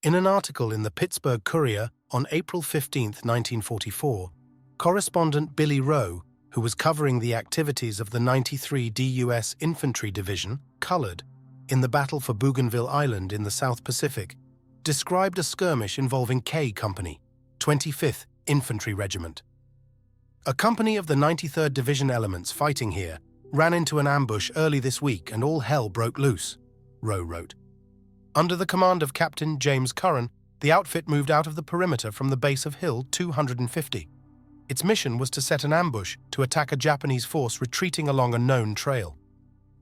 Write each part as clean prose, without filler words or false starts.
In an article in the Pittsburgh Courier on April 15, 1944, correspondent Billy Rowe, who was covering the activities of the 93d U.S. Infantry Division, colored, in the battle for Bougainville Island in the South Pacific, described a skirmish involving K Company, 25th Infantry Regiment. A company of the 93rd Division elements fighting here ran into an ambush early this week and all hell broke loose, Rowe wrote. Under the command of Captain James Curran, the outfit moved out of the perimeter from the base of Hill 250. Its mission was to set an ambush to attack a Japanese force retreating along a known trail.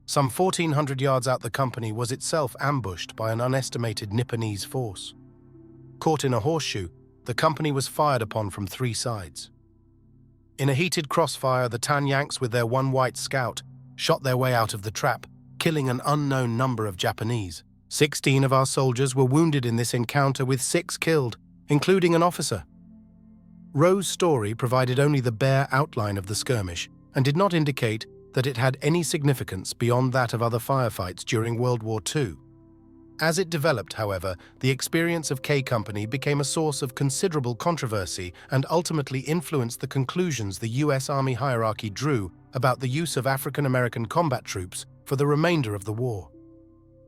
Some 1,400 yards out, the company was itself ambushed by an unestimated Nipponese force. Caught in a horseshoe, the company was fired upon from 3 sides. In a heated crossfire, the Tan Yanks, with their one white scout, shot their way out of the trap, killing an unknown number of Japanese. 16 of our soldiers were wounded in this encounter, with 6 killed, including an officer. Rowe's story provided only the bare outline of the skirmish and did not indicate that it had any significance beyond that of other firefights during World War II. As it developed, however, the experience of K Company became a source of considerable controversy and ultimately influenced the conclusions the U.S. Army hierarchy drew about the use of African American combat troops for the remainder of the war.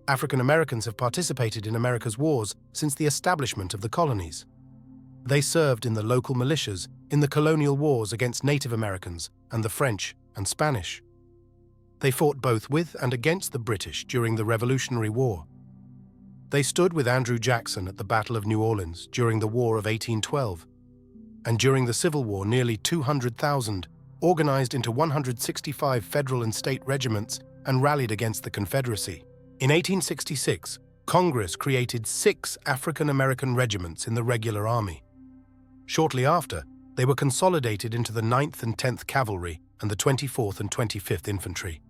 African Americans have participated in America's wars since the establishment of the colonies. They served in the local militias in the colonial wars against Native Americans and the French and Spanish. They fought both with and against the British during the Revolutionary War. They stood with Andrew Jackson at the Battle of New Orleans during the War of 1812, and during the Civil War nearly 200,000 organized into 165 federal and state regiments and rallied against the Confederacy. In 1866, Congress created 6 African American regiments in the regular army. Shortly after, they were consolidated into the 9th and 10th Cavalry and the 24th and 25th Infantry.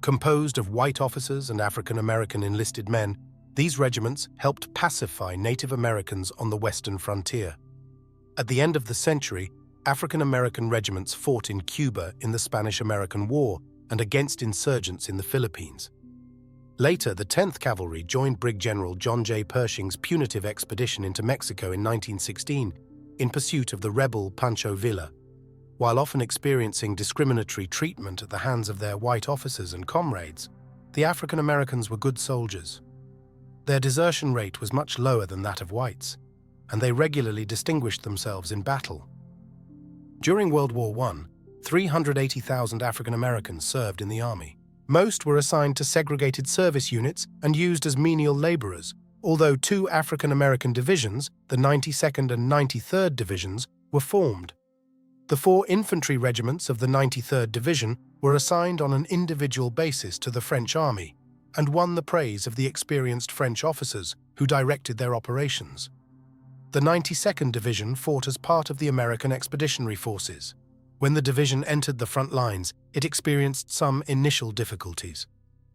Composed of white officers and African American enlisted men, these regiments helped pacify Native Americans on the western frontier. At the end of the century, African American regiments fought in Cuba in the Spanish-American War and against insurgents in the Philippines. Later, the 10th Cavalry joined Brig General John J. Pershing's punitive expedition into Mexico in 1916 in pursuit of the rebel Pancho Villa. While often experiencing discriminatory treatment at the hands of their white officers and comrades, the African Americans were good soldiers. Their desertion rate was much lower than that of whites, and they regularly distinguished themselves in battle. During World War I, 380,000 African Americans served in the Army. Most were assigned to segregated service units and used as menial laborers, although 2 African American divisions, the 92nd and 93rd Divisions, were formed. The 4 infantry regiments of the 93rd Division were assigned on an individual basis to the French Army and won the praise of the experienced French officers who directed their operations. The 92nd Division fought as part of the American Expeditionary Forces. When the division entered the front lines, it experienced some initial difficulties.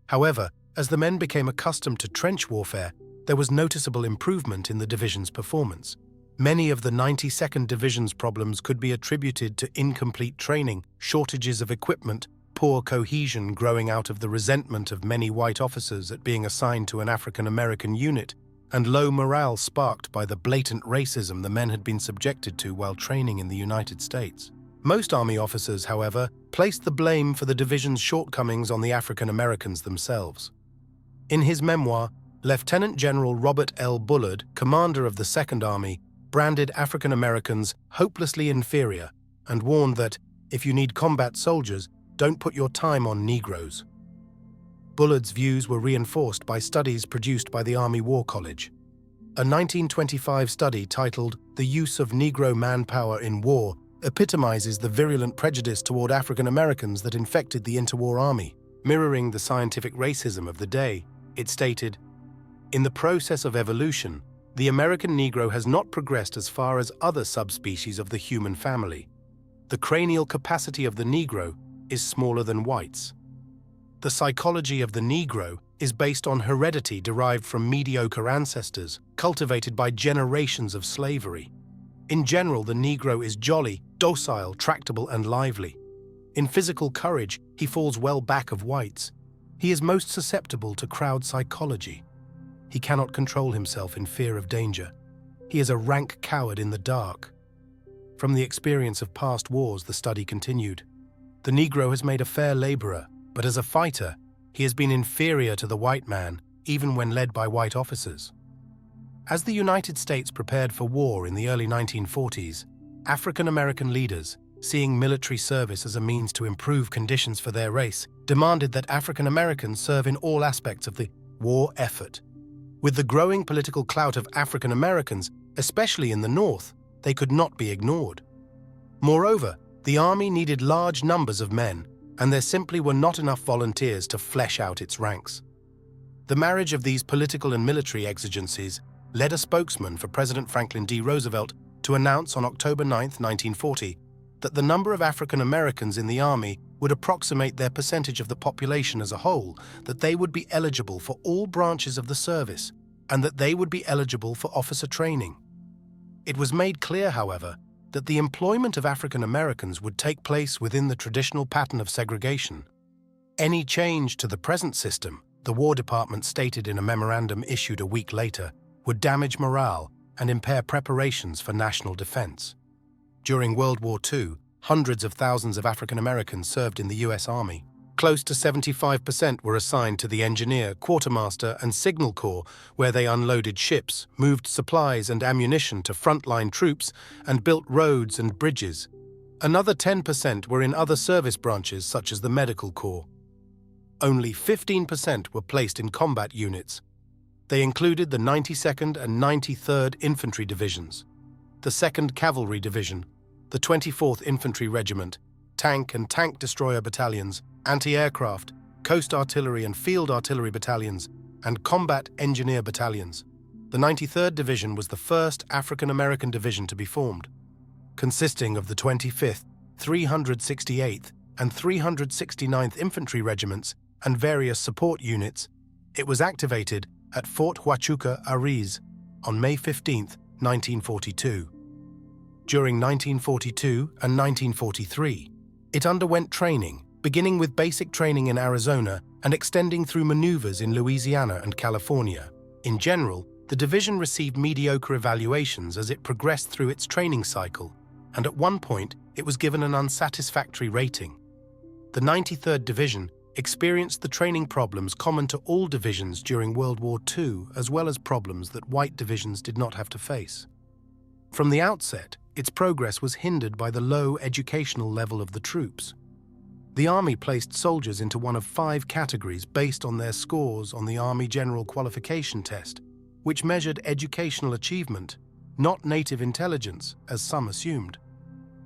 However, as the men became accustomed to trench warfare, there was noticeable improvement in the division's performance. Many of the 92nd Division's problems could be attributed to incomplete training, shortages of equipment, poor cohesion growing out of the resentment of many white officers at being assigned to an African American unit, and low morale sparked by the blatant racism the men had been subjected to while training in the United States. Most Army officers, however, placed the blame for the division's shortcomings on the African Americans themselves. In his memoir, Lieutenant General Robert L. Bullard, commander of the Second Army, branded African Americans hopelessly inferior and warned that, if you need combat soldiers, don't put your time on Negroes. Bullard's views were reinforced by studies produced by the Army War College. A 1925 study titled "The Use of Negro Manpower in War" epitomizes the virulent prejudice toward African Americans that infected the interwar army. Mirroring the scientific racism of the day, it stated, "In the process of evolution, the American Negro has not progressed as far as other subspecies of the human family. The cranial capacity of the Negro is smaller than whites. The psychology of the Negro is based on heredity derived from mediocre ancestors, cultivated by generations of slavery. In general, the Negro is jolly, docile, tractable, and lively. In physical courage, he falls well back of whites. He is most susceptible to crowd psychology. he cannot control himself in fear of danger. He is a rank coward in the dark. From the experience of past wars, the study continued. The Negro has made a fair laborer, but as a fighter, he has been inferior to the white man, even when led by white officers. As the United States prepared for war in the early 1940s, African American leaders, seeing military service as a means to improve conditions for their race, demanded that African Americans serve in all aspects of the war effort. With the growing political clout of African Americans, especially in the North, they could not be ignored. Moreover, the Army needed large numbers of men, and there simply were not enough volunteers to flesh out its ranks. The marriage of these political and military exigencies led a spokesman for President Franklin D. Roosevelt to announce on October 9, 1940, that the number of African Americans in the Army would approximate their percentage of the population as a whole, that they would be eligible for all branches of the service, and that they would be eligible for officer training. It was made clear, however, that the employment of African Americans would take place within the traditional pattern of segregation. Any change to the present system, the War Department stated in a memorandum issued a week later, would damage morale and impair preparations for national defense. During World War II, hundreds of thousands of African Americans served in the U.S. Army. Close to 75% were assigned to the engineer, quartermaster, and signal corps, where they unloaded ships, moved supplies and ammunition to frontline troops, and built roads and bridges. Another 10% were in other service branches such as the medical corps. Only 15% were placed in combat units. They included the 92nd and 93rd Infantry Divisions, the 2nd Cavalry Division, the 24th Infantry Regiment, tank and tank destroyer battalions, anti-aircraft, coast artillery and field artillery battalions, and combat engineer battalions. The 93rd Division was the first African American division to be formed. Consisting of the 25th, 368th, and 369th Infantry Regiments and various support units, it was activated at Fort Huachuca, Ariz, on May 15, 1942. During 1942 and 1943, it underwent training, beginning with basic training in Arizona and extending through maneuvers in Louisiana and California. In general, the division received mediocre evaluations as it progressed through its training cycle, and at one point it was given an unsatisfactory rating. The 93rd Division experienced the training problems common to all divisions during World War II, as well as problems that white divisions did not have to face. From the outset, its progress was hindered by the low educational level of the troops. The Army placed soldiers into one of 5 categories based on their scores on the Army General Qualification Test, which measured educational achievement, not native intelligence, as some assumed.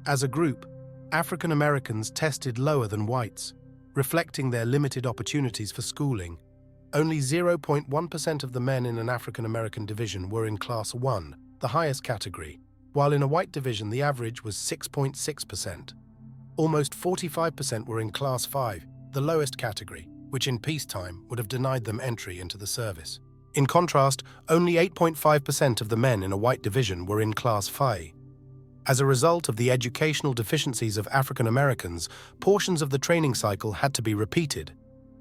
As a group, African Americans tested lower than whites, reflecting their limited opportunities for schooling. Only 0.1% of the men in an African American division were in Class 1, the highest category, while in a white division the average was 6.6%. Almost 45% were in Class 5, the lowest category, which in peacetime would have denied them entry into the service. In contrast, only 8.5% of the men in a white division were in Class 5. As a result of the educational deficiencies of African Americans, portions of the training cycle had to be repeated,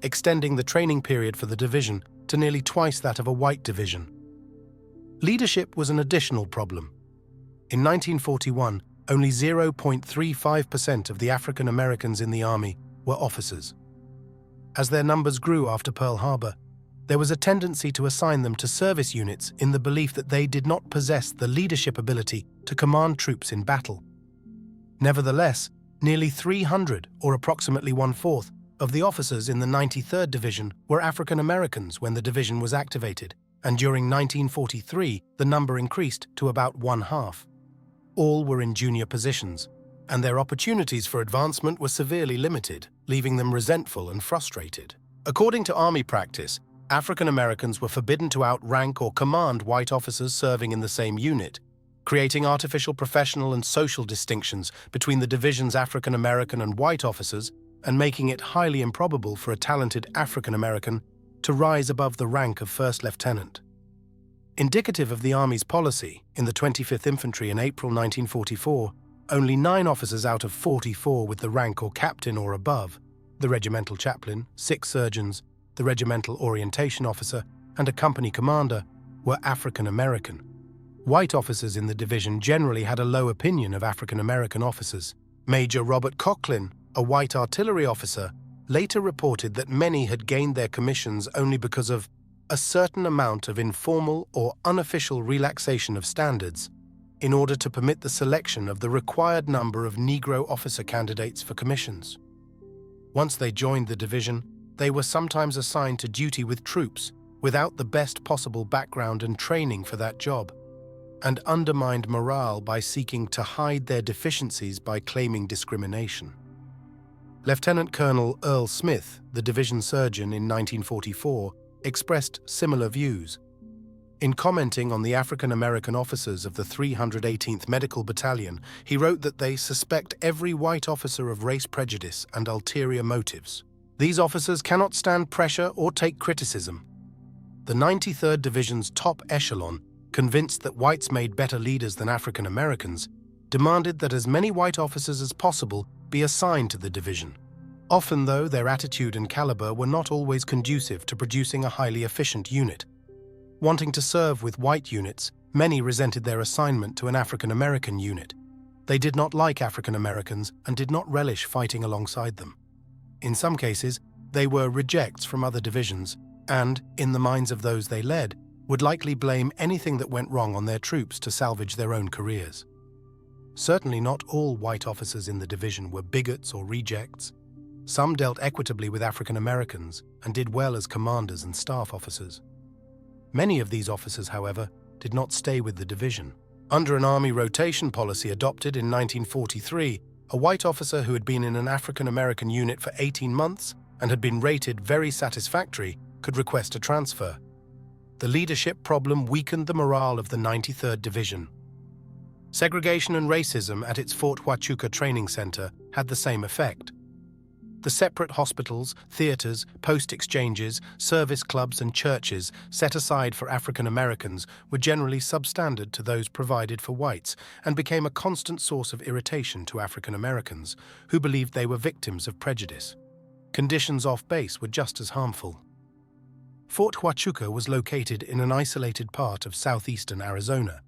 extending the training period for the division to nearly twice that of a white division. Leadership was an additional problem. In 1941, only 0.35% of the African Americans in the Army were officers. As their numbers grew after Pearl Harbor, there was a tendency to assign them to service units in the belief that they did not possess the leadership ability to command troops in battle. Nevertheless, nearly 300, or approximately 1/4, of the officers in the 93rd Division were African Americans when the division was activated, and during 1943 the number increased to about 1/2. All were in junior positions, and their opportunities for advancement were severely limited, leaving them resentful and frustrated. According to Army practice, African Americans were forbidden to outrank or command white officers serving in the same unit, creating artificial professional and social distinctions between the division's African American and white officers, and making it highly improbable for a talented African American to rise above the rank of first lieutenant. Indicative of the Army's policy, in the 25th Infantry in April 1944, only 9 officers out of 44 with the rank or captain or above, the regimental chaplain, 6 surgeons, the regimental orientation officer, and a company commander were African American. White officers in the division generally had a low opinion of African American officers. Major Robert Coughlin, a white artillery officer, later reported that many had gained their commissions only because of a certain amount of informal or unofficial relaxation of standards in order to permit the selection of the required number of Negro officer candidates for commissions. Once they joined the division, they were sometimes assigned to duty with troops without the best possible background and training for that job, and undermined morale by seeking to hide their deficiencies by claiming discrimination. Lieutenant Colonel Earl Smith, the division surgeon in 1944, expressed similar views. In commenting on the African American officers of the 318th Medical Battalion, he wrote that they suspect every white officer of race prejudice and ulterior motives. These officers cannot stand pressure or take criticism. The 93rd Division's top echelon, convinced that whites made better leaders than African Americans, demanded that as many white officers as possible be assigned to the division. Often, though, their attitude and caliber were not always conducive to producing a highly efficient unit. Wanting to serve with white units, many resented their assignment to an African American unit. They did not like African Americans and did not relish fighting alongside them. In some cases, they were rejects from other divisions and, in the minds of those they led, would likely blame anything that went wrong on their troops to salvage their own careers. Certainly not all white officers in the division were bigots or rejects. Some dealt equitably with African Americans and did well as commanders and staff officers. Many of these officers, however, did not stay with the division. Under an Army rotation policy adopted in 1943, a white officer who had been in an African American unit for 18 months and had been rated very satisfactory could request a transfer. The leadership problem weakened the morale of the 93rd Division. Segregation and racism at its Fort Huachuca training center had the same effect. The separate hospitals, theaters, post exchanges, service clubs and churches set aside for African Americans were generally substandard to those provided for whites and became a constant source of irritation to African Americans, who believed they were victims of prejudice. Conditions off base were just as harmful. Fort Huachuca was located in an isolated part of southeastern Arizona,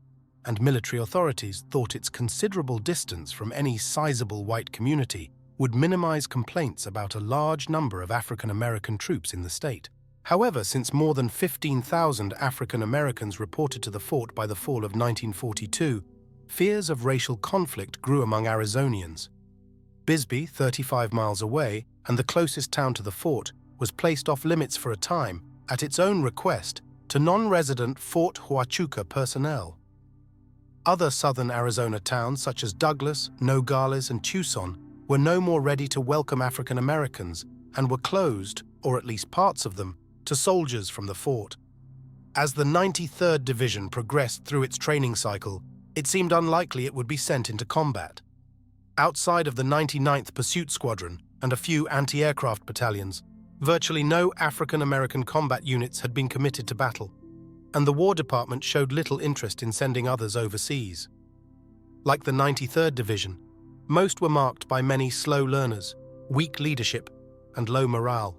and military authorities thought its considerable distance from any sizable white community would minimize complaints about a large number of African American troops in the state. However, since more than 15,000 African Americans reported to the fort by the fall of 1942, fears of racial conflict grew among Arizonians. Bisbee, 35 miles away, and the closest town to the fort, was placed off limits for a time, at its own request, to non-resident Fort Huachuca personnel. Other southern Arizona towns such as Douglas, Nogales, and Tucson were no more ready to welcome African Americans and were closed, or at least parts of them, to soldiers from the fort. As the 93rd Division progressed through its training cycle, it seemed unlikely it would be sent into combat. Outside of the 99th Pursuit Squadron and a few anti-aircraft battalions, virtually no African American combat units had been committed to battle, and the War Department showed little interest in sending others overseas. Like the 93rd Division, most were marked by many slow learners, weak leadership, and low morale.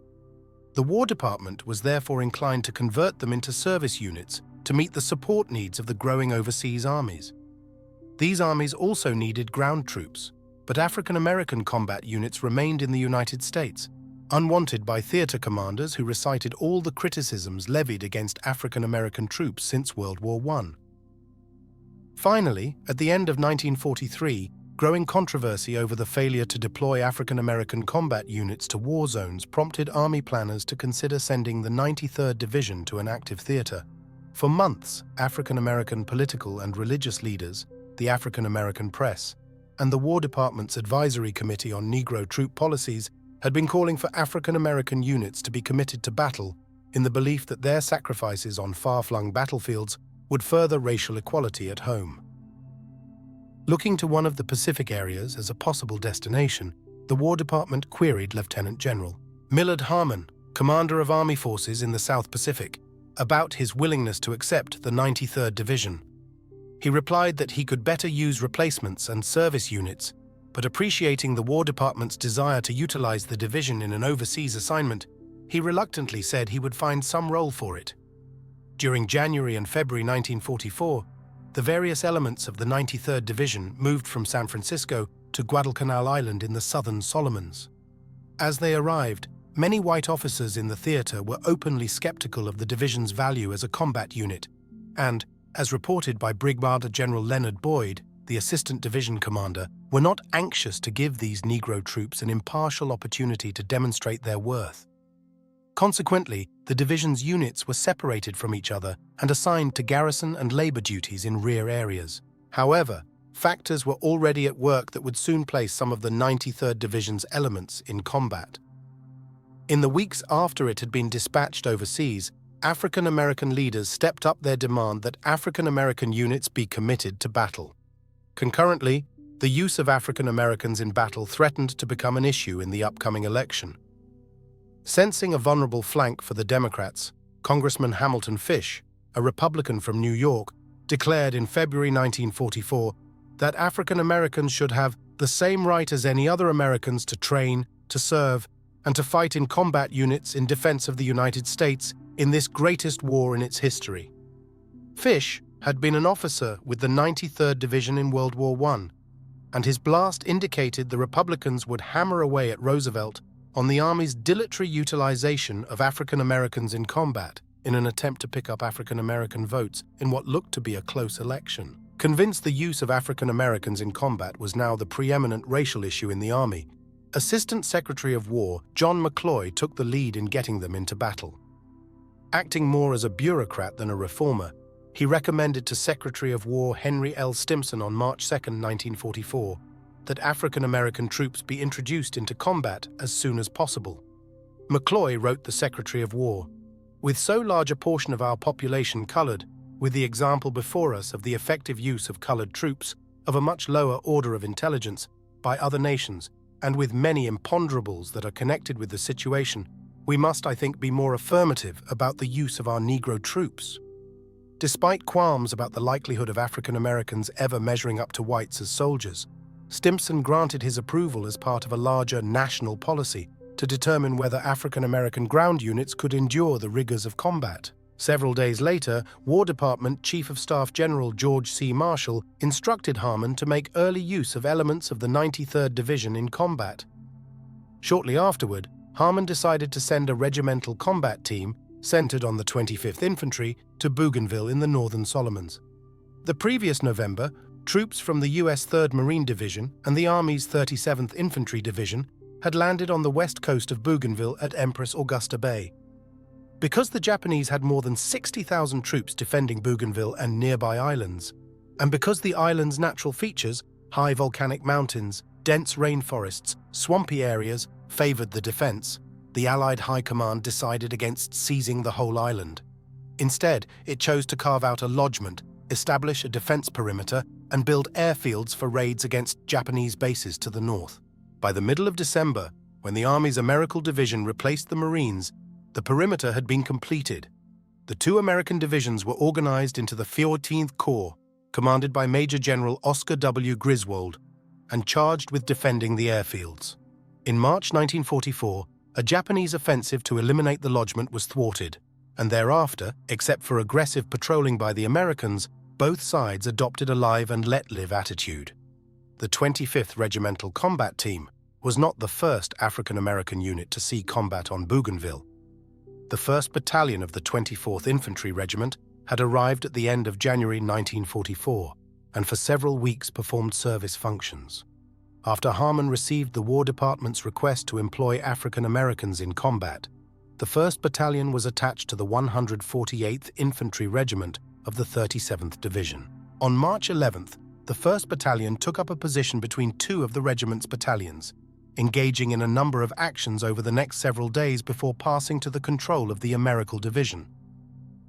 The War Department was therefore inclined to convert them into service units to meet the support needs of the growing overseas armies. These armies also needed ground troops, but African American combat units remained in the United States, unwanted by theater commanders who recited all the criticisms levied against African American troops since World War I. Finally, at the end of 1943, growing controversy over the failure to deploy African American combat units to war zones prompted Army planners to consider sending the 93rd Division to an active theater. For months, African American political and religious leaders, the African American press, and the War Department's Advisory Committee on Negro Troop Policies had been calling for African American units to be committed to battle in the belief that their sacrifices on far-flung battlefields would further racial equality at home. Looking to one of the Pacific areas as a possible destination, the War Department queried Lieutenant General Millard Harmon, commander of Army forces in the South Pacific, about his willingness to accept the 93rd Division. He replied that he could better use replacements and service units, but appreciating the War Department's desire to utilize the division in an overseas assignment, he reluctantly said he would find some role for it. During January and February 1944, the various elements of the 93rd Division moved from San Francisco to Guadalcanal Island in the southern Solomons. As they arrived, many white officers in the theater were openly skeptical of the division's value as a combat unit, and, as reported by Brigadier General Leonard Boyd, the assistant division commander, were not anxious to give these Negro troops an impartial opportunity to demonstrate their worth. Consequently, the division's units were separated from each other and assigned to garrison and labor duties in rear areas. However, factors were already at work that would soon place some of the 93rd Division's elements in combat. In the weeks after it had been dispatched overseas, African American leaders stepped up their demand that African American units be committed to battle. Concurrently, the use of African Americans in battle threatened to become an issue in the upcoming election. Sensing a vulnerable flank for the Democrats, Congressman Hamilton Fish, a Republican from New York, declared in February 1944 that African Americans should have the same right as any other Americans to train, to serve, and to fight in combat units in defense of the United States in this greatest war in its history. Fish had been an officer with the 93rd Division in World War I, and his blast indicated the Republicans would hammer away at Roosevelt on the Army's dilatory utilization of African Americans in combat in an attempt to pick up African American votes in what looked to be a close election. Convinced the use of African Americans in combat was now the preeminent racial issue in the Army, Assistant Secretary of War John McCloy took the lead in getting them into battle. Acting more as a bureaucrat than a reformer, he recommended to Secretary of War Henry L. Stimson on March 2, 1944, that African American troops be introduced into combat as soon as possible. McCloy wrote the Secretary of War, "With so large a portion of our population colored, with the example before us of the effective use of colored troops, of a much lower order of intelligence, by other nations, and with many imponderables that are connected with the situation, we must, I think, be more affirmative about the use of our Negro troops." Despite qualms about the likelihood of African Americans ever measuring up to whites as soldiers, Stimson granted his approval as part of a larger national policy to determine whether African American ground units could endure the rigors of combat. Several days later, War Department Chief of Staff General George C. Marshall instructed Harmon to make early use of elements of the 93rd Division in combat. Shortly afterward, Harmon decided to send a regimental combat team, centered on the 25th Infantry, to Bougainville in the northern Solomons. The previous November, troops from the U.S. 3rd Marine Division and the Army's 37th Infantry Division had landed on the west coast of Bougainville at Empress Augusta Bay. Because the Japanese had more than 60,000 troops defending Bougainville and nearby islands, and because the island's natural features, high volcanic mountains, dense rainforests, swampy areas, favored the defense, the Allied High Command decided against seizing the whole island. Instead, it chose to carve out a lodgment, establish a defense perimeter, and build airfields for raids against Japanese bases to the north. By the middle of December, when the Army's American Division replaced the Marines, the perimeter had been completed. The two American divisions were organized into the 14th Corps, commanded by Major General Oscar W. Griswold, and charged with defending the airfields. In March 1944, a Japanese offensive to eliminate the lodgment was thwarted, and thereafter, except for aggressive patrolling by the Americans, both sides adopted a live-and-let-live attitude. The 25th Regimental Combat Team was not the first African-American unit to see combat on Bougainville. The 1st Battalion of the 24th Infantry Regiment had arrived at the end of January 1944, and for several weeks performed service functions. After Harmon received the War Department's request to employ African Americans in combat, the 1st Battalion was attached to the 148th Infantry Regiment of the 37th Division. On March 11th, the 1st Battalion took up a position between two of the regiment's battalions, engaging in a number of actions over the next several days before passing to the control of the American Division.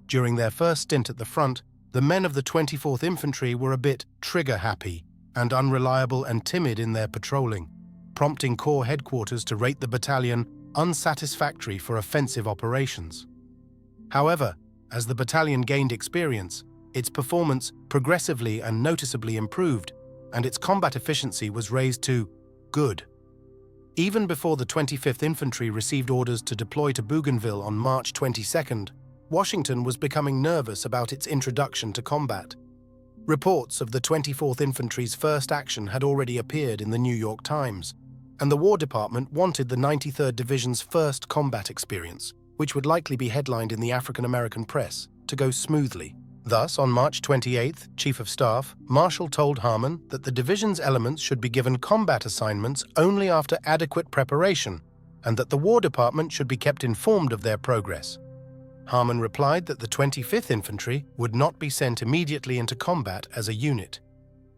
During their first stint at the front, the men of the 24th Infantry were a bit trigger-happy and unreliable and timid in their patrolling, prompting Corps headquarters to rate the battalion unsatisfactory for offensive operations. However, as the battalion gained experience, its performance progressively and noticeably improved, and its combat efficiency was raised to good. Even before the 25th Infantry received orders to deploy to Bougainville on March 22nd, Washington was becoming nervous about its introduction to combat. Reports of the 24th Infantry's first action had already appeared in the New York Times, and the War Department wanted the 93rd Division's first combat experience, which would likely be headlined in the African American press, to go smoothly. Thus, on March 28th, Chief of Staff Marshall told Harmon that the division's elements should be given combat assignments only after adequate preparation, and that the War Department should be kept informed of their progress. Harmon replied that the 25th Infantry would not be sent immediately into combat as a unit.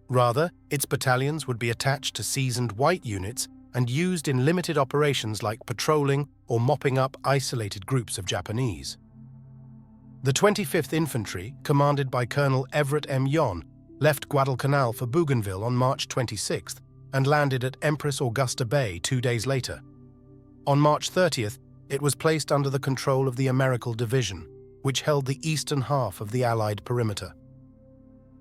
Rather, its battalions would be attached to seasoned white units and used in limited operations like patrolling or mopping up isolated groups of Japanese. The 25th Infantry, commanded by Colonel Everett M. Yon, left Guadalcanal for Bougainville on March 26th and landed at Empress Augusta Bay 2 days later. On March 30th, it was placed under the control of the Americal Division, which held the eastern half of the Allied perimeter.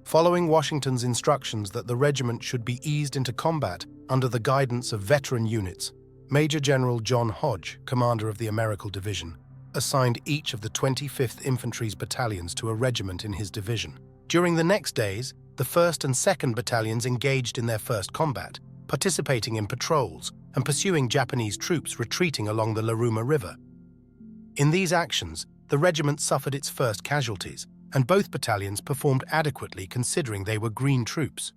Following Washington's instructions that the regiment should be eased into combat under the guidance of veteran units, Major General John Hodge, commander of the Americal Division, assigned each of the 25th Infantry's battalions to a regiment in his division. During the next days, the 1st and 2nd Battalions engaged in their first combat, participating in patrols and pursuing Japanese troops retreating along the Laruma River. In these actions, the regiment suffered its first casualties, and both battalions performed adequately considering they were green troops.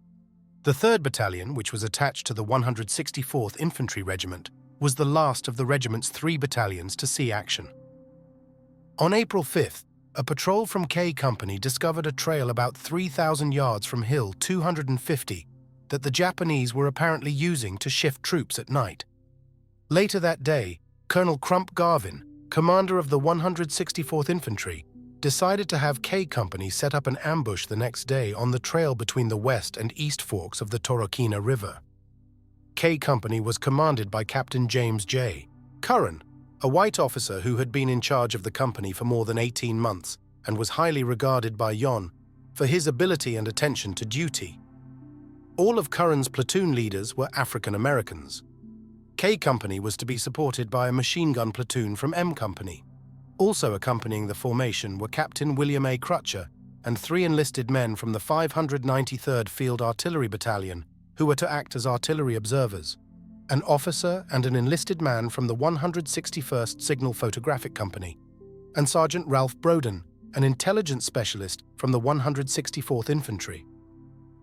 The 3rd Battalion, which was attached to the 164th Infantry Regiment, was the last of the regiment's 3 battalions to see action. On April 5th, a patrol from K Company discovered a trail about 3,000 yards from Hill 250 that the Japanese were apparently using to shift troops at night. Later that day, Colonel Crump Garvin, commander of the 164th Infantry, decided to have K Company set up an ambush the next day on the trail between the west and east forks of the Torokina River. K Company was commanded by Captain James J. Curran, a white officer who had been in charge of the company for more than 18 months and was highly regarded by Yon for his ability and attention to duty. All of Curran's platoon leaders were African Americans. K Company was to be supported by a machine gun platoon from M Company. Also accompanying the formation were Captain William A. Crutcher and 3 enlisted men from the 593rd Field Artillery Battalion who were to act as artillery observers, an officer and an enlisted man from the 161st Signal Photographic Company, and Sergeant Ralph Broden, an intelligence specialist from the 164th Infantry.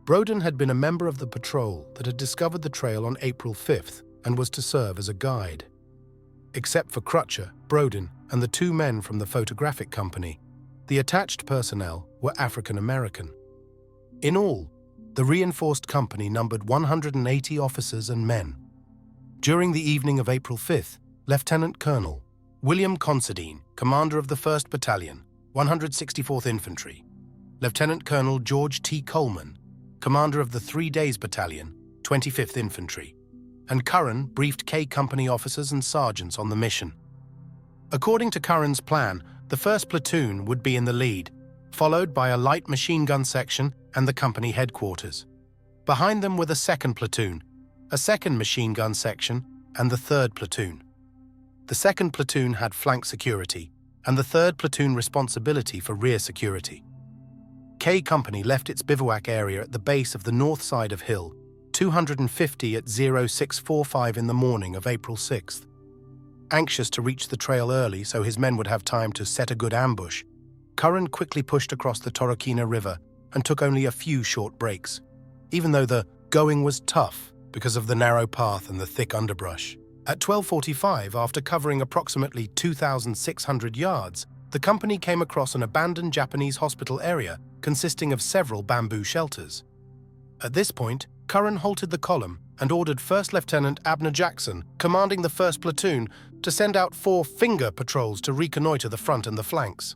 Broden had been a member of the patrol that had discovered the trail on April 5th and was to serve as a guide. Except for Crutcher, Broden, and the 2 men from the photographic company, the attached personnel were African American. In all, the reinforced company numbered 180 officers and men. During the evening of April 5th, Lieutenant Colonel William Considine, commander of the 1st Battalion, 164th Infantry, Lieutenant Colonel George T. Coleman, commander of the 3 Days Battalion, 25th Infantry, and Curran briefed K Company officers and sergeants on the mission. According to Curran's plan, the 1st platoon would be in the lead, followed by a light machine gun section and the company headquarters. Behind them were the 2nd platoon, a 2nd machine gun section, and the 3rd platoon. The 2nd platoon had flank security, and the 3rd platoon responsibility for rear security. K Company left its bivouac area at the base of the north side of Hill 250 at 0645 in the morning of April 6th. Anxious to reach the trail early so his men would have time to set a good ambush, Curran quickly pushed across the Torokina River and took only a few short breaks, even though the going was tough because of the narrow path and the thick underbrush. At 12:45, after covering approximately 2,600 yards, the company came across an abandoned Japanese hospital area consisting of several bamboo shelters. At this point, Curran halted the column and ordered 1st Lieutenant Abner Jackson, commanding the 1st platoon, to send out 4 finger patrols to reconnoiter the front and the flanks.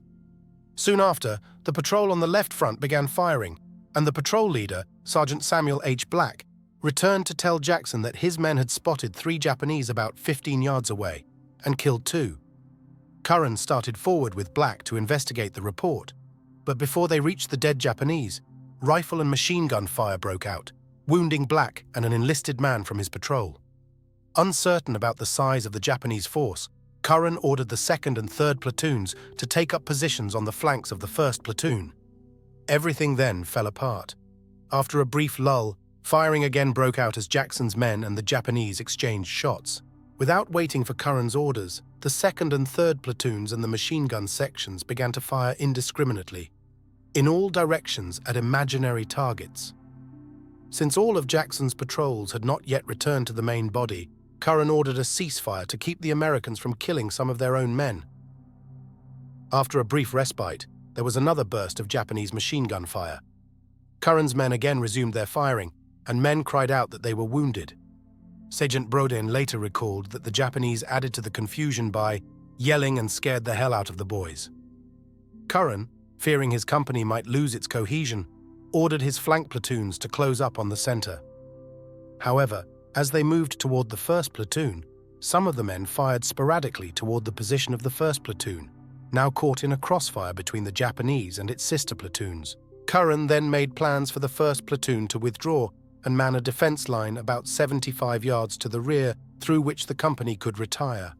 Soon after, the patrol on the left front began firing, and the patrol leader, Sergeant Samuel H. Black, returned to tell Jackson that his men had spotted 3 Japanese about 15 yards away and killed 2. Curran started forward with Black to investigate the report, but before they reached the dead Japanese, rifle and machine gun fire broke out, wounding Black and an enlisted man from his patrol. Uncertain about the size of the Japanese force, Curran ordered the 2nd and 3rd platoons to take up positions on the flanks of the 1st platoon. Everything then fell apart. After a brief lull, firing again broke out as Jackson's men and the Japanese exchanged shots. Without waiting for Curran's orders, the 2nd and 3rd platoons and the machine gun sections began to fire indiscriminately, in all directions at imaginary targets. Since all of Jackson's patrols had not yet returned to the main body, Curran ordered a ceasefire to keep the Americans from killing some of their own men. After a brief respite, there was another burst of Japanese machine gun fire. Curran's men again resumed their firing, and men cried out that they were wounded. Sergeant Brodin later recalled that the Japanese added to the confusion by yelling and scared the hell out of the boys. Curran, fearing his company might lose its cohesion, ordered his flank platoons to close up on the center. However, as they moved toward the 1st platoon, some of the men fired sporadically toward the position of the 1st platoon, now caught in a crossfire between the Japanese and its sister platoons. Curran then made plans for the 1st platoon to withdraw and man a defense line about 75 yards to the rear through which the company could retire.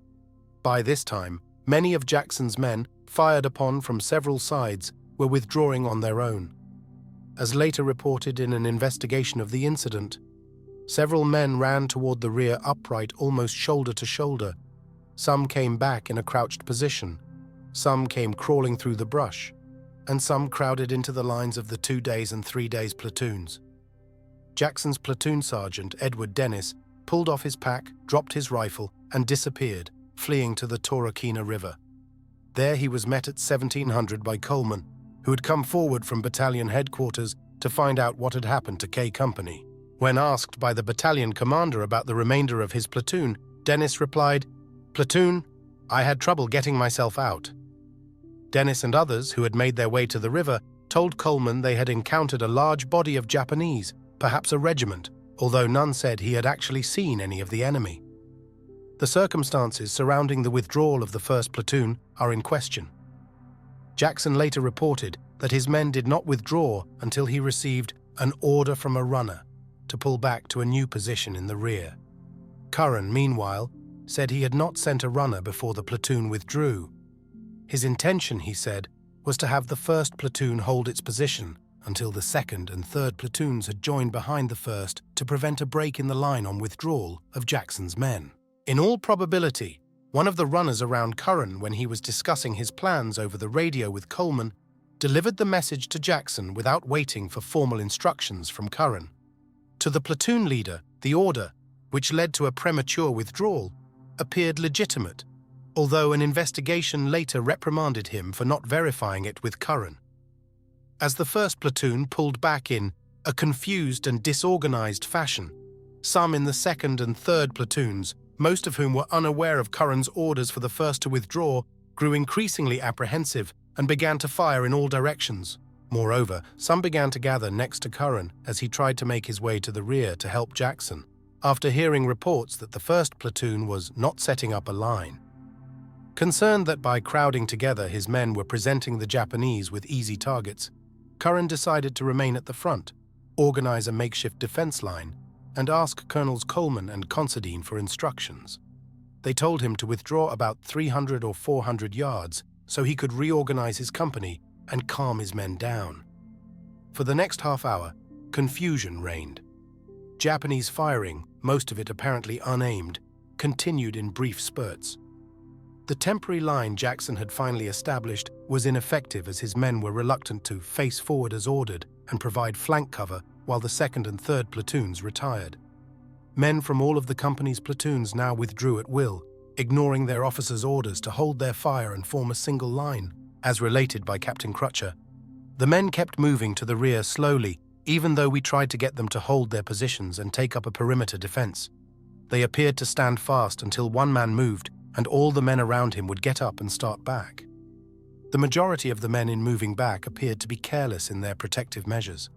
By this time, many of Jackson's men, fired upon from several sides, were withdrawing on their own. As later reported in an investigation of the incident, several men ran toward the rear upright almost shoulder to shoulder. Some came back in a crouched position, some came crawling through the brush, and some crowded into the lines of the 2 days and 3 days platoons. Jackson's platoon sergeant, Edward Dennis, pulled off his pack, dropped his rifle, and disappeared, fleeing to the Torquay River. There he was met at 1700 by Coleman, who had come forward from battalion headquarters to find out what had happened to K Company. When asked by the battalion commander about the remainder of his platoon, Dennis replied, "Platoon, I had trouble getting myself out." Dennis and others who had made their way to the river told Coleman they had encountered a large body of Japanese, perhaps a regiment, although none said he had actually seen any of the enemy. The circumstances surrounding the withdrawal of the 1st platoon are in question. Jackson later reported that his men did not withdraw until he received an order from a runner to pull back to a new position in the rear. Curran, meanwhile, said he had not sent a runner before the platoon withdrew. His intention, he said, was to have the 1st platoon hold its position until the 2nd and 3rd platoons had joined behind the 1st to prevent a break in the line on withdrawal of Jackson's men. In all probability, one of the runners around Curran, when he was discussing his plans over the radio with Coleman, delivered the message to Jackson without waiting for formal instructions from Curran. To the platoon leader, the order, which led to a premature withdrawal, appeared legitimate, although an investigation later reprimanded him for not verifying it with Curran. As the 1st platoon pulled back in a confused and disorganized fashion, some in the 2nd and 3rd platoons, most of whom were unaware of Curran's orders for the 1st to withdraw, grew increasingly apprehensive and began to fire in all directions. Moreover, some began to gather next to Curran as he tried to make his way to the rear to help Jackson, after hearing reports that the 1st platoon was not setting up a line. Concerned that by crowding together his men were presenting the Japanese with easy targets, Curran decided to remain at the front, organize a makeshift defense line, and ask Colonels Coleman and Considine for instructions. They told him to withdraw about 300 or 400 yards so he could reorganize his company and calm his men down. For the next half hour, confusion reigned. Japanese firing, most of it apparently unaimed, continued in brief spurts. The temporary line Jackson had finally established was ineffective as his men were reluctant to face forward as ordered and provide flank cover while the 2nd and 3rd platoons retired. Men from all of the company's platoons now withdrew at will, ignoring their officers' orders to hold their fire and form a single line. As related by Captain Crutcher, the men kept moving to the rear slowly, even though we tried to get them to hold their positions and take up a perimeter defense. They appeared to stand fast until one man moved, and all the men around him would get up and start back. The majority of the men in moving back appeared to be careless in their protective measures.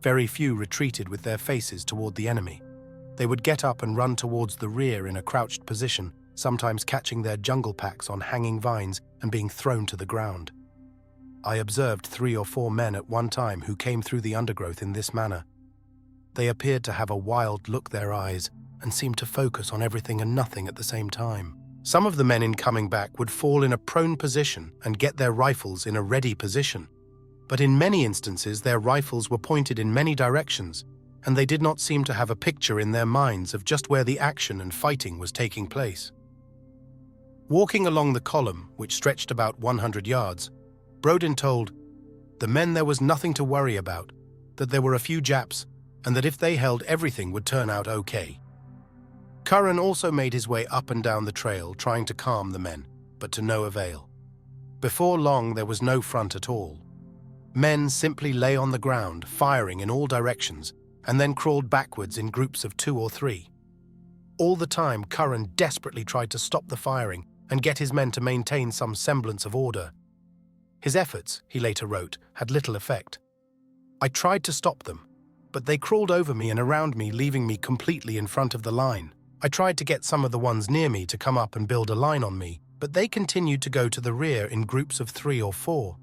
Very few retreated with their faces toward the enemy. They would get up and run towards the rear in a crouched position, sometimes catching their jungle packs on hanging vines and being thrown to the ground. I observed 3 or 4 men at one time who came through the undergrowth in this manner. They appeared to have a wild look their eyes and seemed to focus on everything and nothing at the same time. Some of the men in coming back would fall in a prone position and get their rifles in a ready position. But in many instances, their rifles were pointed in many directions, and they did not seem to have a picture in their minds of just where the action and fighting was taking place. Walking along the column, which stretched about 100 yards, Brodin told the men there was nothing to worry about, that there were a few Japs, and that if they held, everything would turn out okay. Curran also made his way up and down the trail, trying to calm the men, but to no avail. Before long, there was no front at all. Men simply lay on the ground, firing in all directions, and then crawled backwards in groups of 2 or 3. All the time, Curran desperately tried to stop the firing and get his men to maintain some semblance of order. His efforts, he later wrote, had little effect. I tried to stop them, but they crawled over me and around me, leaving me completely in front of the line. I tried to get some of the ones near me to come up and build a line on me, but they continued to go to the rear in groups of 3 or 4.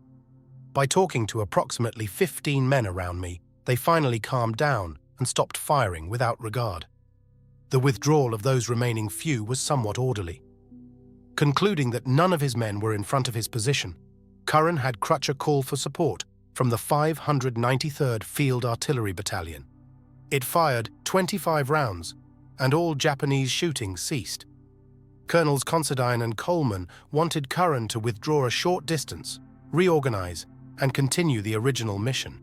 By talking to approximately 15 men around me, they finally calmed down and stopped firing without regard. The withdrawal of those remaining few was somewhat orderly. Concluding that none of his men were in front of his position, Curran had Crutcher call for support from the 593rd Field Artillery Battalion. It fired 25 rounds, and all Japanese shooting ceased. Colonels Considine and Coleman wanted Curran to withdraw a short distance, reorganize, and continue the original mission.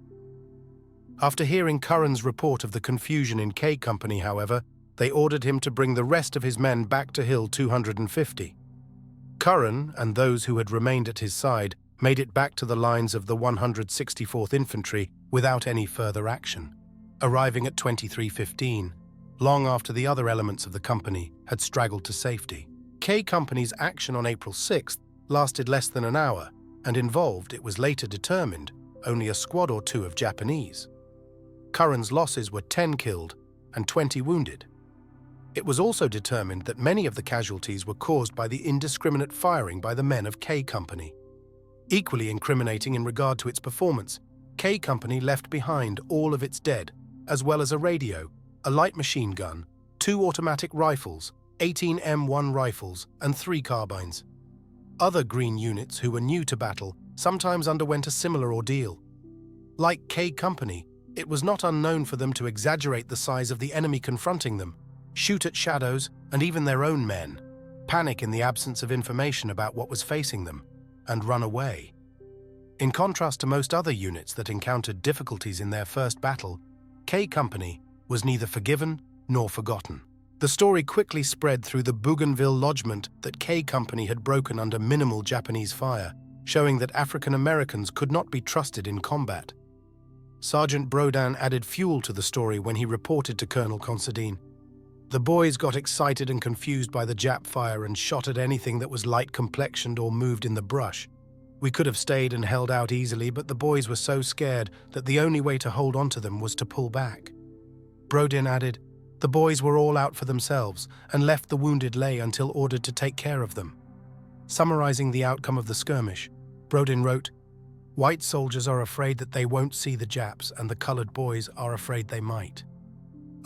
After hearing Curran's report of the confusion in K Company, however, they ordered him to bring the rest of his men back to Hill 250. Curran and those who had remained at his side made it back to the lines of the 164th Infantry without any further action, arriving at 23:15, long after the other elements of the company had straggled to safety. K Company's action on April 6th lasted less than an hour and involved, it was later determined, only a squad or 2 of Japanese. Curran's losses were 10 killed and 20 wounded. It was also determined that many of the casualties were caused by the indiscriminate firing by the men of K Company. Equally incriminating in regard to its performance, K Company left behind all of its dead, as well as a radio, a light machine gun, 2 automatic rifles, 18 M1 rifles, and 3 carbines. Other Green units who were new to battle sometimes underwent a similar ordeal. Like K Company, it was not unknown for them to exaggerate the size of the enemy confronting them, shoot at shadows and even their own men, panic in the absence of information about what was facing them, and run away. In contrast to most other units that encountered difficulties in their first battle, K Company was neither forgiven nor forgotten. The story quickly spread through the Bougainville lodgment that K Company had broken under minimal Japanese fire, showing that African Americans could not be trusted in combat. Sergeant Brodin added fuel to the story when he reported to Colonel Considine. The boys got excited and confused by the Jap fire and shot at anything that was light-complexioned or moved in the brush. We could have stayed and held out easily, but the boys were so scared that the only way to hold on to them was to pull back. Brodin added, the boys were all out for themselves and left the wounded lay until ordered to take care of them. Summarizing the outcome of the skirmish, Brodin wrote, white soldiers are afraid that they won't see the Japs, and the colored boys are afraid they might.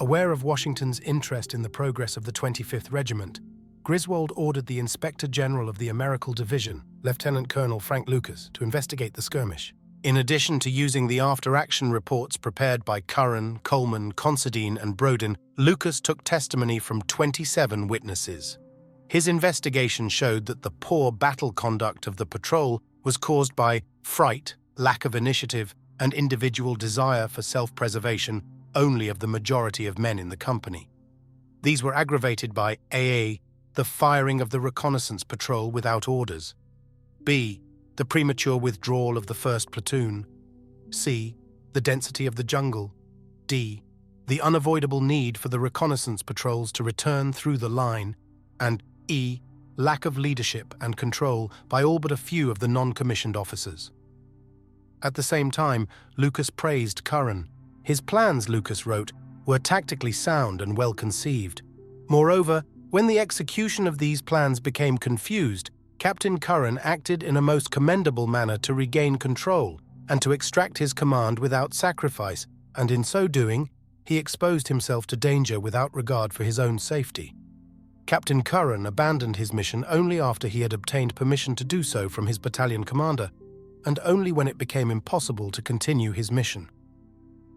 Aware of Washington's interest in the progress of the 25th Regiment, Griswold ordered the Inspector General of the American Division, Lieutenant Colonel Frank Lucas, to investigate the skirmish. In addition to using the after-action reports prepared by Curran, Coleman, Considine, and Brodin, Lucas took testimony from 27 witnesses. His investigation showed that the poor battle conduct of the patrol was caused by fright, lack of initiative, and individual desire for self-preservation only of the majority of men in the company. These were aggravated by A. the firing of the reconnaissance patrol without orders, B. the premature withdrawal of the 1st platoon, C. the density of the jungle, D. the unavoidable need for the reconnaissance patrols to return through the line, and E. lack of leadership and control by all but a few of the non-commissioned officers. At the same time, Lucas praised Curran. His plans, Lucas wrote, were tactically sound and well conceived. Moreover, when the execution of these plans became confused, Captain Curran acted in a most commendable manner to regain control and to extract his command without sacrifice, and in so doing, he exposed himself to danger without regard for his own safety. Captain Curran abandoned his mission only after he had obtained permission to do so from his battalion commander, and only when it became impossible to continue his mission.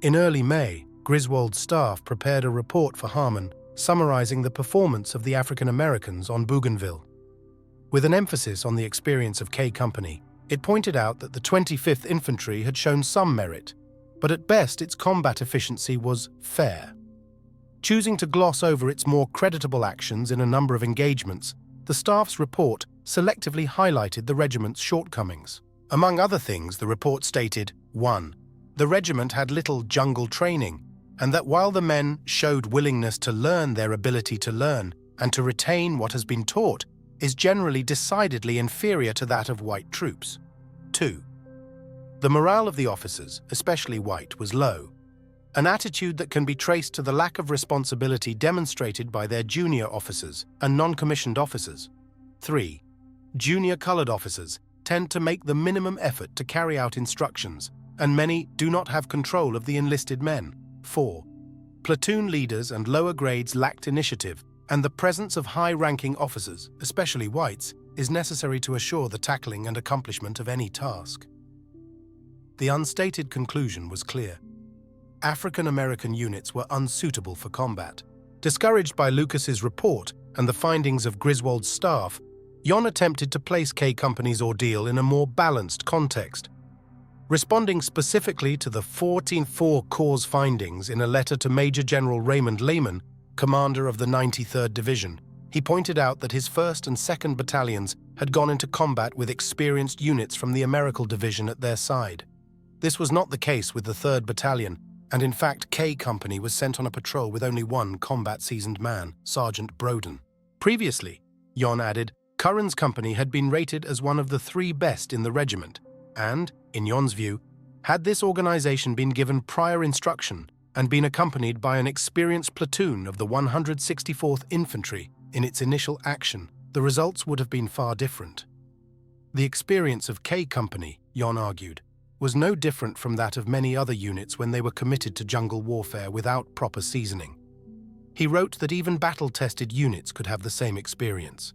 In early May, Griswold's staff prepared a report for Harmon summarizing the performance of the African Americans on Bougainville. With an emphasis on the experience of K Company, it pointed out that the 25th Infantry had shown some merit, but at best its combat efficiency was fair. Choosing to gloss over its more creditable actions in a number of engagements, the staff's report selectively highlighted the regiment's shortcomings. Among other things, the report stated, 1. The regiment had little jungle training, and that while the men showed willingness to learn, their ability to learn and to retain what has been taught is generally decidedly inferior to that of white troops. 2. The morale of the officers, especially white, was low, an attitude that can be traced to the lack of responsibility demonstrated by their junior officers and non-commissioned officers. 3. Junior colored officers tend to make the minimum effort to carry out instructions, and many do not have control of the enlisted men. 4. Platoon leaders and lower grades lacked initiative, and the presence of high-ranking officers, especially whites, is necessary to assure the tackling and accomplishment of any task. The unstated conclusion was clear. African American units were unsuitable for combat. Discouraged by Lucas's report and the findings of Griswold's staff, Yon attempted to place K Company's ordeal in a more balanced context. Responding specifically to the 14th Corps' findings in a letter to Major General Raymond Lehman, commander of the 93rd Division, he pointed out that his 1st and 2nd Battalions had gone into combat with experienced units from the American Division at their side. This was not the case with the 3rd Battalion, and in fact K Company was sent on a patrol with only one combat-seasoned man, Sergeant Broden. Previously, Yon added, Curran's company had been rated as one of the 3 best in the regiment, and, in Yon's view, had this organization been given prior instruction and been accompanied by an experienced platoon of the 164th Infantry in its initial action, the results would have been far different. The experience of K Company, Yon argued, was no different from that of many other units when they were committed to jungle warfare without proper seasoning. He wrote that even battle-tested units could have the same experience.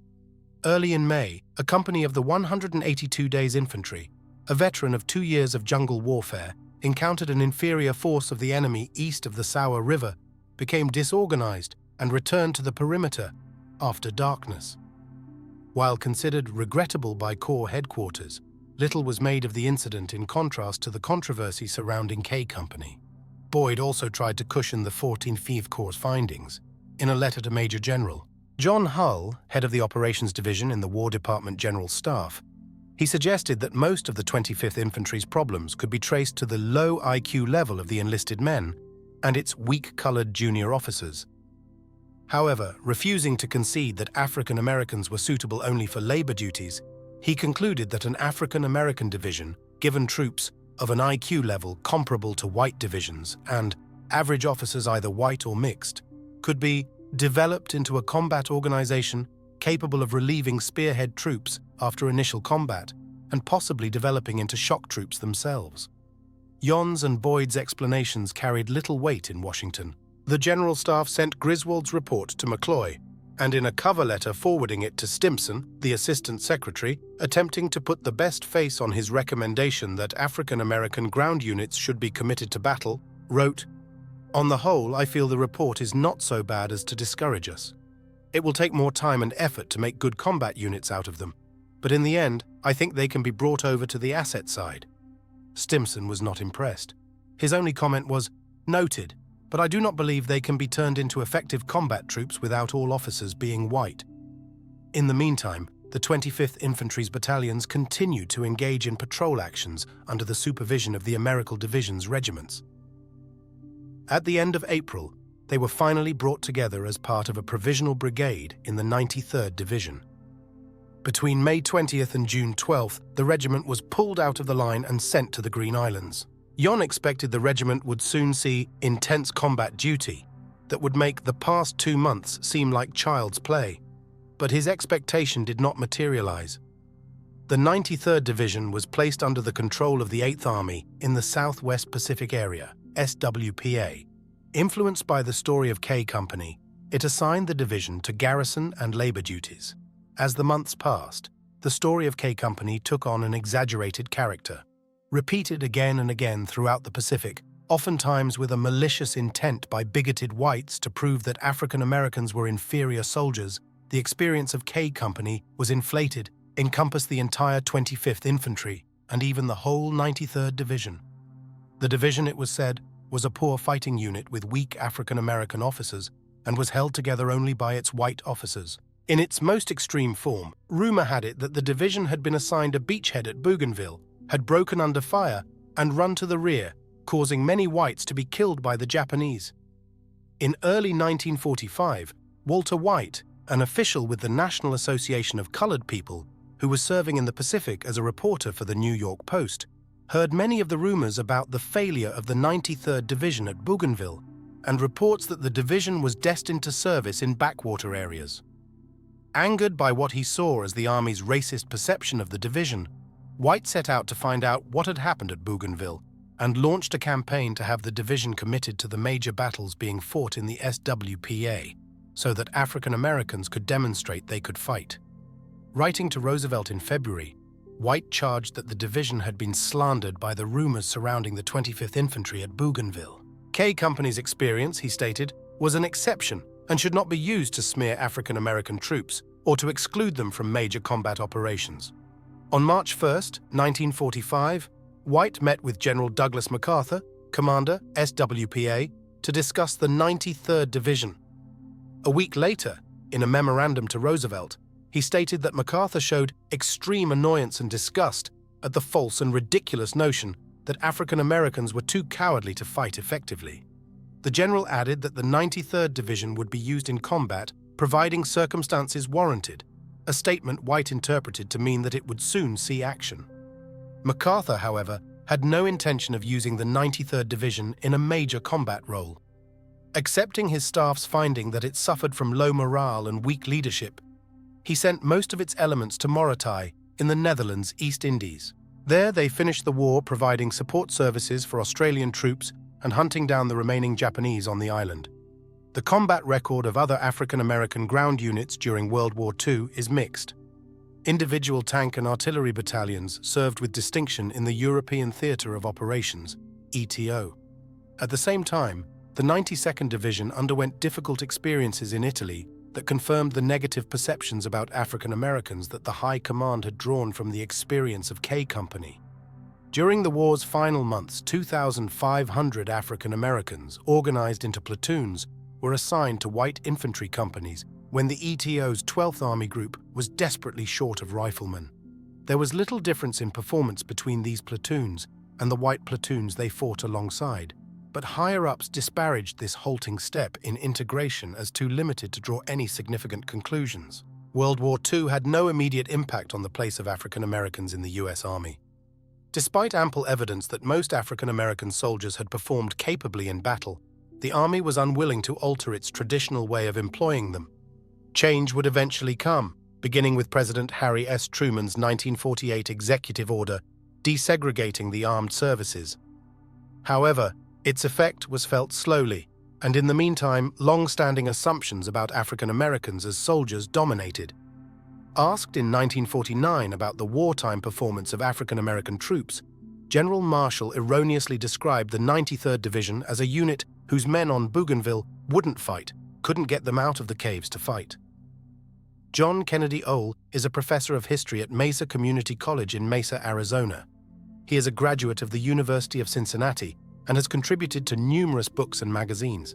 Early in May, a company of the 182 Days Infantry, a veteran of 2 years of jungle warfare, encountered an inferior force of the enemy east of the Sawa River, became disorganized, and returned to the perimeter after darkness. While considered regrettable by Corps headquarters, little was made of the incident in contrast to the controversy surrounding K Company. Boyd also tried to cushion the 14th Corps' findings. In a letter to Major General John Hull, head of the Operations Division in the War Department General Staff, he suggested that most of the 25th Infantry's problems could be traced to the low IQ level of the enlisted men and its weak-colored junior officers. However, refusing to concede that African Americans were suitable only for labor duties, he concluded that an African American division, given troops of an IQ level comparable to white divisions and average officers either white or mixed, could be developed into a combat organization capable of relieving spearhead troops after initial combat and possibly developing into shock troops themselves. Yon's and Boyd's explanations carried little weight in Washington. The General Staff sent Griswold's report to McCloy, and in a cover letter forwarding it to Stimson, the Assistant Secretary, attempting to put the best face on his recommendation that African American ground units should be committed to battle, wrote, "On the whole, I feel the report is not so bad as to discourage us. It will take more time and effort to make good combat units out of them, but in the end, I think they can be brought over to the asset side." Stimson was not impressed. His only comment was, "Noted, but I do not believe they can be turned into effective combat troops without all officers being white." In the meantime, the 25th Infantry's battalions continued to engage in patrol actions under the supervision of the American Division's regiments. At the end of April, they were finally brought together as part of a provisional brigade in the 93rd Division. Between May 20th and June 12th, the regiment was pulled out of the line and sent to the Green Islands. Yon expected the regiment would soon see intense combat duty that would make the past 2 months seem like child's play, but his expectation did not materialize. The 93rd Division was placed under the control of the 8th Army in the Southwest Pacific Area, SWPA. Influenced by the story of K Company, It assigned the division to garrison and labor duties. As the months passed, the story of K Company took on an exaggerated character. Repeated again and again throughout the Pacific, oftentimes with a malicious intent by bigoted whites to prove that African Americans were inferior soldiers, the experience of K Company was inflated, encompassed the entire 25th Infantry and even the whole 93rd Division. The division, it was said, was a poor fighting unit with weak African American officers and was held together only by its white officers. In its most extreme form, rumor had it that the division had been assigned a beachhead at Bougainville, had broken under fire, and run to the rear, causing many whites to be killed by the Japanese. In early 1945, Walter White, an official with the National Association of Colored People, who was serving in the Pacific as a reporter for the New York Post, heard many of the rumors about the failure of the 93rd Division at Bougainville and reports that the division was destined to service in backwater areas. Angered by what he saw as the Army's racist perception of the division, White set out to find out what had happened at Bougainville and launched a campaign to have the division committed to the major battles being fought in the SWPA so that African Americans could demonstrate they could fight. Writing to Roosevelt in February, White charged that the division had been slandered by the rumors surrounding the 25th Infantry at Bougainville. K Company's experience, he stated, was an exception and should not be used to smear African American troops or to exclude them from major combat operations. On March 1, 1945, White met with General Douglas MacArthur, Commander, SWPA, to discuss the 93rd Division. A week later, in a memorandum to Roosevelt, he stated that MacArthur showed extreme annoyance and disgust at the false and ridiculous notion that African Americans were too cowardly to fight effectively. The general added that the 93rd Division would be used in combat, providing circumstances warranted, a statement White interpreted to mean that it would soon see action. MacArthur, however, had no intention of using the 93rd Division in a major combat role. Accepting his staff's finding that it suffered from low morale and weak leadership, he sent most of its elements to Morotai in the Netherlands, East Indies. There they finished the war providing support services for Australian troops and hunting down the remaining Japanese on the island. The combat record of other African American ground units during World War II is mixed. Individual tank and artillery battalions served with distinction in the European Theatre of Operations, ETO. At the same time, the 92nd Division underwent difficult experiences in Italy that confirmed the negative perceptions about African Americans that the High Command had drawn from the experience of K Company. During the war's final months, 2,500 African Americans, organized into platoons, were assigned to white infantry companies when the ETO's 12th Army Group was desperately short of riflemen. There was little difference in performance between these platoons and the white platoons they fought alongside, but higher-ups disparaged this halting step in integration as too limited to draw any significant conclusions. World War II had no immediate impact on the place of African Americans in the U.S. Army. Despite ample evidence that most African American soldiers had performed capably in battle, the Army was unwilling to alter its traditional way of employing them. Change would eventually come, beginning with President Harry S. Truman's 1948 executive order desegregating the armed services. However, its effect was felt slowly, and in the meantime, long-standing assumptions about African Americans as soldiers dominated. Asked in 1949 about the wartime performance of African American troops, General Marshall erroneously described the 93rd Division as a unit whose men on Bougainville wouldn't fight, couldn't get them out of the caves to fight. John Kennedy Ohl is a professor of history at Mesa Community College in Mesa, Arizona. He is a graduate of the University of Cincinnati and has contributed to numerous books and magazines.